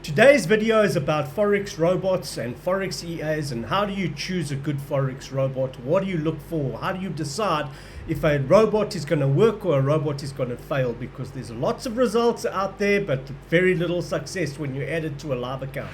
Today's video is about Forex robots and Forex EAs and how do you choose a good Forex robot? What do you look for? How do you decide if a robot is going to work or a robot is going to fail? Because there's lots of results out there but very little success when you add it to a live account.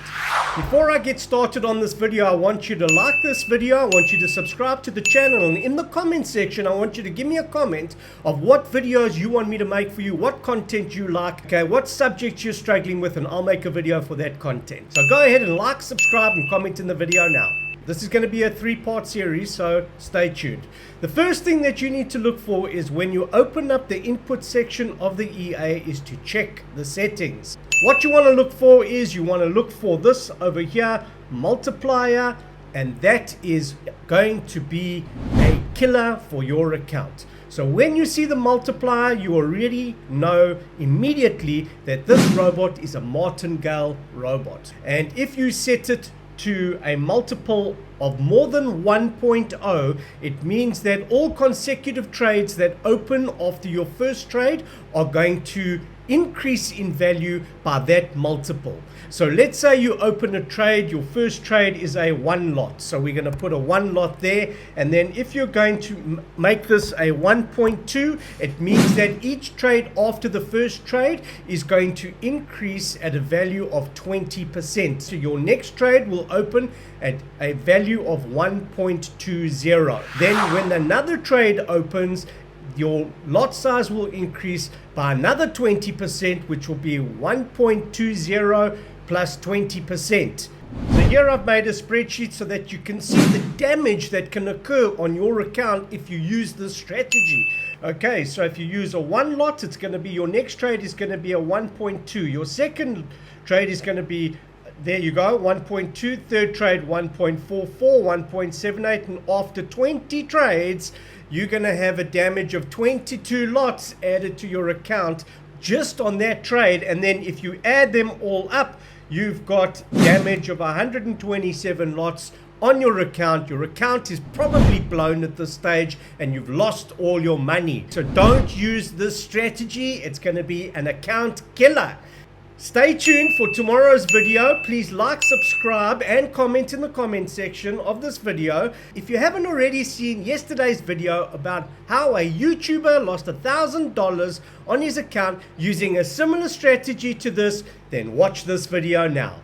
Before I get started on this video, I want you to like this video, I want you to subscribe to the channel, and in the comment section I want you to give me a comment of what videos you want me to make for you, what content you like, okay, what subjects you're struggling with, and I'll make a video for that content. So go ahead and like, subscribe, and comment in the video now. This is going to be a three-part series, so stay tuned. The first thing that you need to look for is when you open up the input section of the EA is to check the settings. What you want to look for is you want to look for this over here, multiplier, and that is going to be a killer for your account. So when you see the multiplier, you already know immediately that this robot is a martingale robot. And if you set it to a multiple of more than 1.0, it means that all consecutive trades that open after your first trade are going to increase in value by that multiple. So let's say you open a trade, your first trade is a one lot. So we're going to put a one lot there. And then if you're going to make this a 1.2, it means that each trade after the first trade is going to increase at a value of 20%. So your next trade will open at a value of 1.20. Then when another trade opens, your lot size will increase by another 20%, which will be 1.20 plus 20%. So here I've made a spreadsheet so that you can see the damage that can occur on your account if you use this strategy. Okay, so if you use a one lot, it's going to be, your next trade is going to be a 1.2. Your second trade is going to be, there you go, 1.2. Third trade, 1.44, 1.78. And after 20 trades, you're going to have a damage of 22 lots added to your account just on that trade. And then if you add them all up, you've got damage of 127 lots on your account. Your account is probably blown at this stage and you've lost all your money. So don't use this strategy. It's going to be an account killer. Stay tuned for tomorrow's video. Please like, subscribe, and comment in the comment section of this video. If you haven't already seen yesterday's video about how a YouTuber lost $1,000 on his account using a similar strategy to this, then watch this video now.